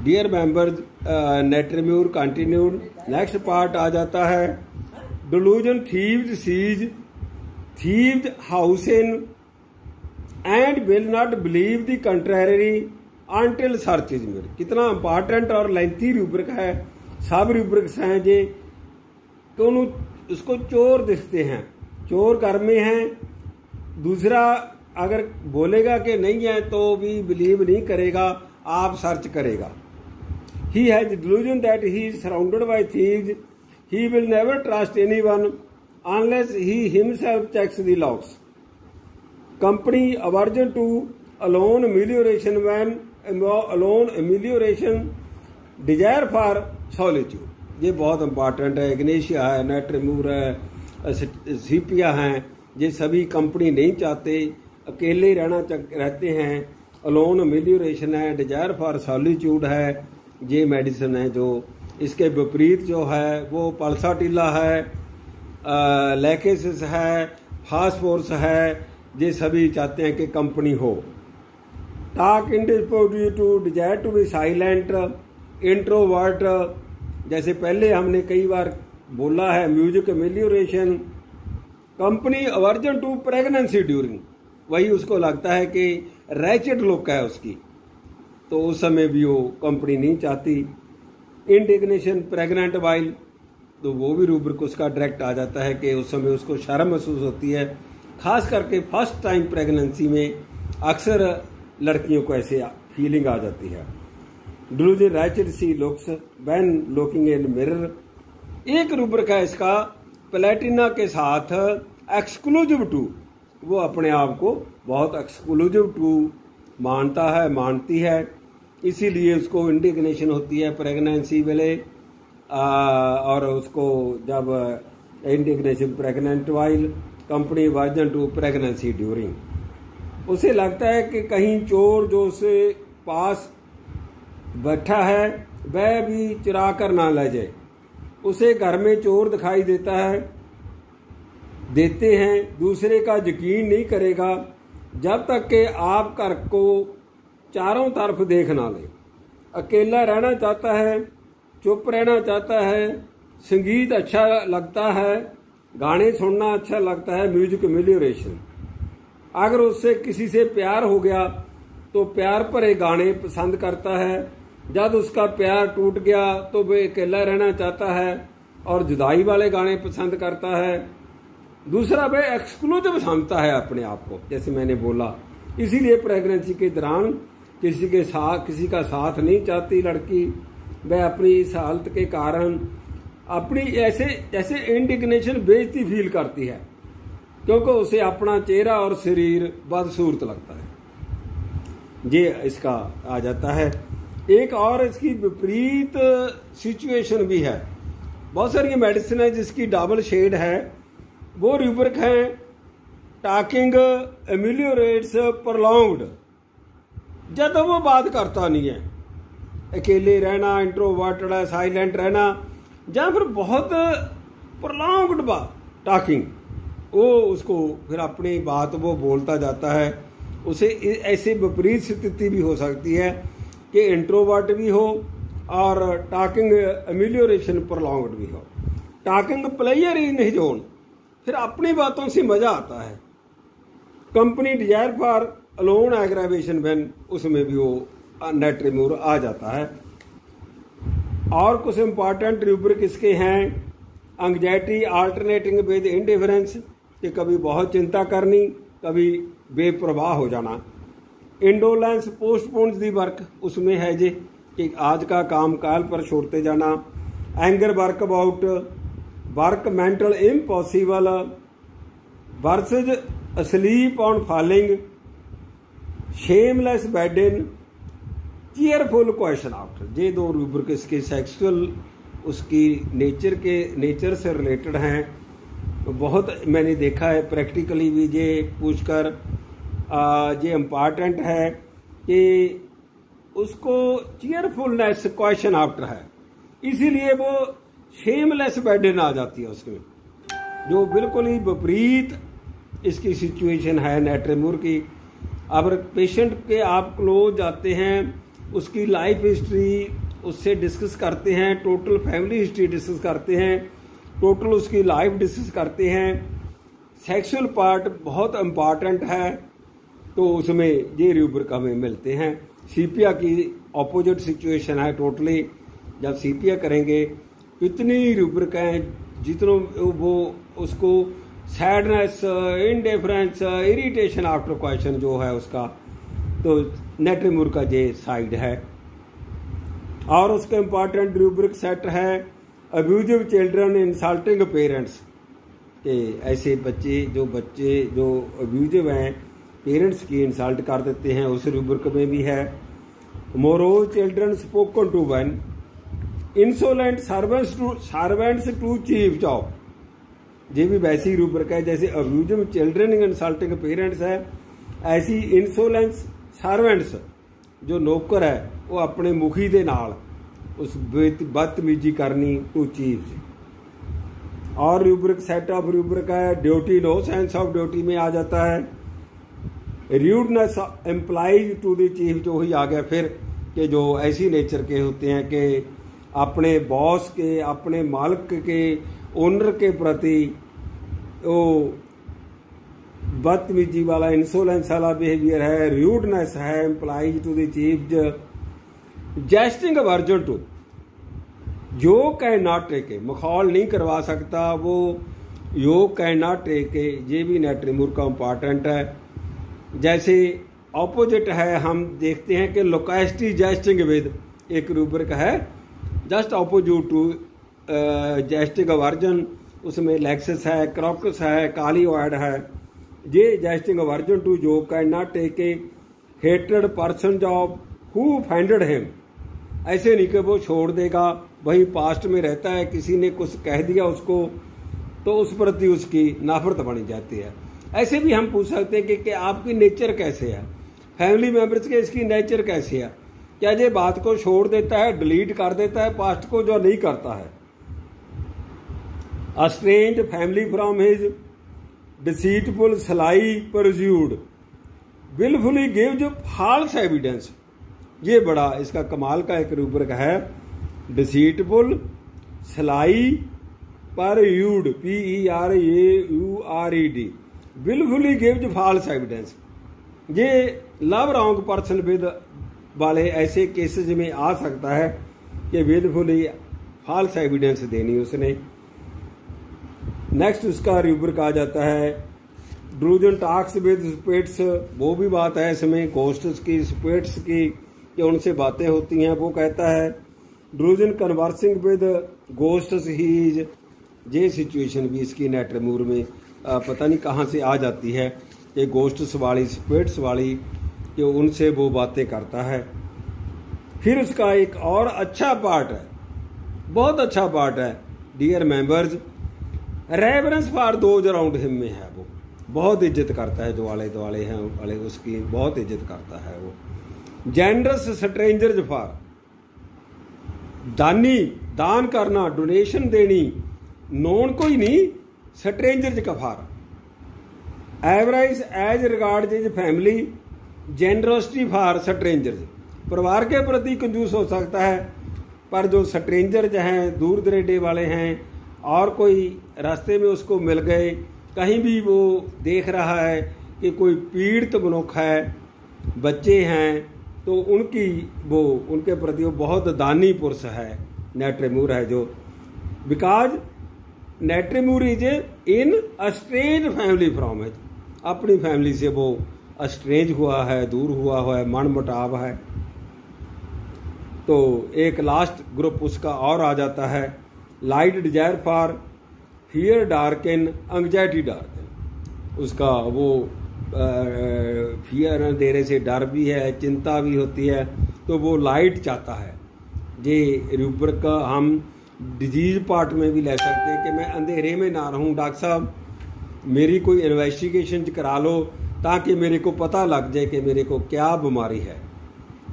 Dear members, नेट्रेम्यूर continued. Next part आ जाता है delusion thieved sees thieved house in and will not believe the contrary until search is made. कितना important और lengthy rubric है। सब रूब्रिक्स हैं जे तो उसको चोर दिखते हैं, चोर घर में हैं। दूसरा अगर बोलेगा कि नहीं है तो भी बिलीव नहीं करेगा, आप सर्च करेगा। He has delusion that he is surrounded by thieves. He will never trust anyone unless he himself checks the locks. Company aversion to alone amelioration when alone amelioration desire for solitude. ये बहुत important है। Ignatia है, नेट्रेम्यूर है, सीपिया हैं, ये सभी company नहीं चाहते, अकेले रहते हैं। अलोन अमेलियोरेशन है, डिजायर फॉर सॉलिट्यूड है, ये मेडिसिन है। जो इसके विपरीत जो है वो पल्साटिला है, लैकेसिस है, फास्फोरस है, ये सभी चाहते हैं कि कंपनी हो। Talk indisposed to desire to be silent introvert, जैसे पहले हमने कई बार बोला है। Music amelioration. Company aversion to pregnancy during, वही उसको लगता है कि रैचेट लुक है उसकी, तो उस समय भी वो कंपनी नहीं चाहती। इंडिग्नेशन प्रेग्नेंट वाइल, तो वो भी रूब्रिक उसका डायरेक्ट आ जाता है कि उस समय उसको शर्म महसूस होती है। खास करके फर्स्ट टाइम प्रेगनेंसी में अक्सर लड़कियों को ऐसे फीलिंग आ जाती है। Delusion ratchet see looks when looking in mirror. एक रूब्रिक है इसका प्लेटिना के साथ एक्सक्लूसिव टू, वो अपने आप को बहुत एक्सक्लूसिव टू मानता है, मानती है, इसीलिए उसको इंडिग्नेशन होती है प्रेगनेंसी वेले। और उसको जब indignation pregnant while company version two pregnancy during, उसे लगता है कि कहीं चोर जो उससे पास बैठा है वह भी चुरा कर ना ले जाए। उसे घर में चोर दिखाई देते हैं, दूसरे का यकीन नहीं करेगा जब तक कि आप घर को चारों तरफ देख ना ले। अकेला रहना चाहता है, चुप रहना चाहता है, संगीत अच्छा लगता है, गाने सुनना अच्छा लगता है, म्यूजिक अमेलियोरेशन। अगर उससे किसी से प्यार हो गया तो प्यार भरे गाने पसंद करता है। जब उसका प्यार टूट गया तो वह अकेला रहना चाहता है और जुदाई वाले गाने पसंद करता है। दूसरा वह एक्सक्लूसिव समझता है अपने आप को, जैसे मैंने बोला। इसीलिए प्रेगनेंसी के दौरान किसी का साथ नहीं चाहती लड़की। वह अपनी इस हालत के कारण अपनी ऐसे इंडिग्नेशन बेइज्जती फील करती है, क्योंकि उसे अपना चेहरा और शरीर बदसूरत लगता है। ये इसका आ जाता है। एक और इसकी विपरीत सिचुएशन भी है। बहुत सारी मेडिसिन है जिसकी डबल शेड है। वो रूब्रिक है टॉकिंग एमिलियोरेट्स प्रोलॉन्ग्ड, जब वो बात करता नहीं है, अकेले रहना, इंट्रोवर्टेड है, साइलेंट रहना, या फिर बहुत प्रोलॉन्ग्ड बात टॉकिंग, वो उसको फिर अपनी बात वो बोलता जाता है। उसे ऐसे विपरीत स्थिति भी हो सकती है कि इंट्रोवर्ट भी हो और टॉकिंग एमिलियोरेशन प्रोलॉन्ग्ड भी हो। Talking player in his own, फिर अपनी बातों से मजा आता है। Company desire for alone aggravation when, उसमें भी वो नेट्रेम्यूर आ जाता है। और कुछ इंपॉर्टेंट रूब्रिक इसके हैं। एंग्जाइटी अल्टरनेटिंग विद इंडिफरेंस, कि कभी बहुत चिंता करनी, कभी बेप्रवाह हो जाना। इंडोलेंस पोस्टपोन्स दी वर्क, उसमें है जे कि आज का काम काल पर छोड़ते जाना। Anger work about work mental impossible versus asleep on falling, shameless बेडिन, चीयरफुल क्वेश्चन आफ्टर। ये दो रूब्रिक इसके सेक्सुअल उसकी नेचर से रिलेटेड हैं। बहुत मैंने देखा है प्रैक्टिकली भी ये पूछकर। ये इम्पॉर्टेंट है कि उसको चीयरफुलनेस क्वेश्चन आफ्टर है, इसीलिए वो शेमलेस बेडिन आ जाती है उसमें, जो बिल्कुल ही विपरीत इसकी सिचुएशन है नेट्रेम्यूर की। अब पेशेंट के आप क्लोज जाते हैं उसकी लाइफ हिस्ट्री उससे डिस्कस करते हैं, टोटल फैमिली हिस्ट्री डिस्कस करते हैं, टोटल उसकी लाइफ डिस्कस करते हैं। सेक्सुअल पार्ट बहुत इम्पॉर्टेंट है, तो उसमें ये रूब्रिक हमें मिलते हैं। सीपिया की ऑपोजिट सिचुएशन है टोटली। जब सीपिया करेंगे इतनी रूब्रिक हैं जितनों वो उसको sadness, indifference, irritation after question जो है उसका, तो नेट्रीमूर का ये साइड है। और उसका इम्पॉर्टेंट रूब्रिक सेट है अब्यूजिव चिल्ड्रन इंसल्टिंग पेरेंट्स, कि ऐसे बच्चे जो अब्यूजिव हैं, पेरेंट्स की इंसल्ट कर देते हैं, उस रूब्रिक में भी है। Morose children spoken to when insolent servants to chief job, ये भी वैसी रूब्रिक है जैसे अब्यूजिव चिल्ड्रन इंसल्टिंग पेरेंट्स है, ऐसी इंसोलेंस सर्वेंट्स जो नौकर है वो अपने मुखी दे नाल उस बदतमीजी करनी टू चीफ। और रूब्रिक सेट ऑफ रूब्रिक है duty, no sense of duty में आ जाता है। Rudeness employees to the chief, जो ही आ गया फिर कि जो ऐसी नेचर के होते हैं कि अपने बॉस के, अपने मालिक के, ओनर के प्रति वो बदतमीजी वाला, इंसोलेंस वाला बिहेवियर है। र्यूडनेस है employees to the chief. Jesting version to, you can not take, मखौल नहीं करवा सकता वो, यो कैन नॉट टेके, ये भी नेट्रीमूर का इम्पॉर्टेंट है। जैसे ऑपोजिट है, हम देखते हैं कि लोकेस्टी जेस्टिंग विद, एक रूब्रिक है just opposite to jesting version, उसमें लेक्सिस है, क्रॉकस है, कालीवर्ड है। ये जेस्टिंग वर्जन टू जो can not take a hated person job who offended him, ऐसे नहीं कि वो छोड़ देगा, वही पास्ट में रहता है, किसी ने कुछ कह दिया उसको तो उस प्रति उसकी नफरत बनी जाती है। ऐसे भी हम पूछ सकते हैं कि आपकी नेचर कैसे है, फैमिली मेंबर्स के इसकी नेचर कैसे है, क्या ये बात को छोड़ देता है, डिलीट कर देता है पास्ट को, जो नहीं करता है। अस्ट्रेंज फैमिली फ्रॉम हिज डिसीटफुल सलाई परज्यूड विलफुली गिव्स फॉल्स एविडेंस, ये बड़ा इसका कमाल का एक रूब्रिक है। Deceitful sly perjured, PERAURED, wilfully gives false evidence, ये लव रॉन्ग पर्सन विद वाले ऐसे केसेस में आ सकता है कि विलफुली फॉल्स एविडेंस देनी उसने। नेक्स्ट उसका रूब्रिक आ जाता है ड्रूजन टॉक्स विद स्पिरिट्स, वो भी बात है इसमें गोस्ट्स की, स्पिरिट्स की, कि उनसे बातें होती हैं। वो कहता है ड्रूजन कन्वर्सिंग विद गोस्ट्स हीज, ये सिचुएशन भी इसकी नेट्रीमूर में पता नहीं कहाँ से आ जाती है कि गोस्ट्स वाली, स्पिरिट्स वाली, कि उनसे वो बातें करता है। फिर उसका एक और अच्छा पार्ट है, बहुत अच्छा पार्ट है, dear members, reverence for those around him में है। वो बहुत इज्जत करता है, जो आले दुआले हैं वाले उसकी बहुत इज्जत करता है वो। जेनरस स्ट्रेंजर्स फॉर, दानी, दान करना, डोनेशन देनी, नोन कोई नहीं, स्ट्रेंजर्स का for. Average age regard is family, generosity for strangers, परिवार के प्रति कंजूस हो सकता है, पर जो स्ट्रेंजर्स हैं, दूर दरेडे वाले हैं, और कोई रास्ते में उसको मिल गए, कहीं भी वो देख रहा है कि कोई पीड़ित मनुष्य है, बच्चे हैं, तो उनके प्रति वो बहुत दानी पुरुष है, नेट्रीमूर है जो। बिकॉज नेट्रीमूर is in estrange family from his, अपनी फैमिली से वो अस्ट्रेंज हुआ है, दूर हुआ है, मन मुटाव है। तो एक लास्ट ग्रुप उसका और आ जाता है light desire for fear darken anxiety darken, उसका वो फियर अंधेरे से डर भी है, चिंता भी होती है, तो वो लाइट चाहता है। ये रूब्रिक का हम डिजीज पार्ट में भी ले सकते हैं कि मैं अंधेरे में ना रहूं, डॉक्टर साहब मेरी कोई इन्वेस्टिगेशन करा लो ताकि मेरे को पता लग जाए कि मेरे को क्या बीमारी है,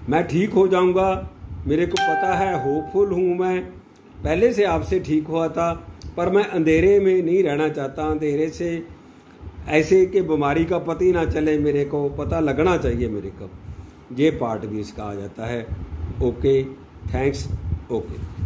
मैं ठीक हो जाऊंगा, मेरे को पता है, होपफुल हूँ, मैं पहले से आपसे ठीक हुआ था, पर मैं अंधेरे में नहीं रहना चाहता, अंधेरे से ऐसे कि बीमारी का पता ही ना चले, मेरे को पता लगना चाहिए मेरे को। ये पार्ट भी इसका आ जाता है। Okay, thanks. ओके।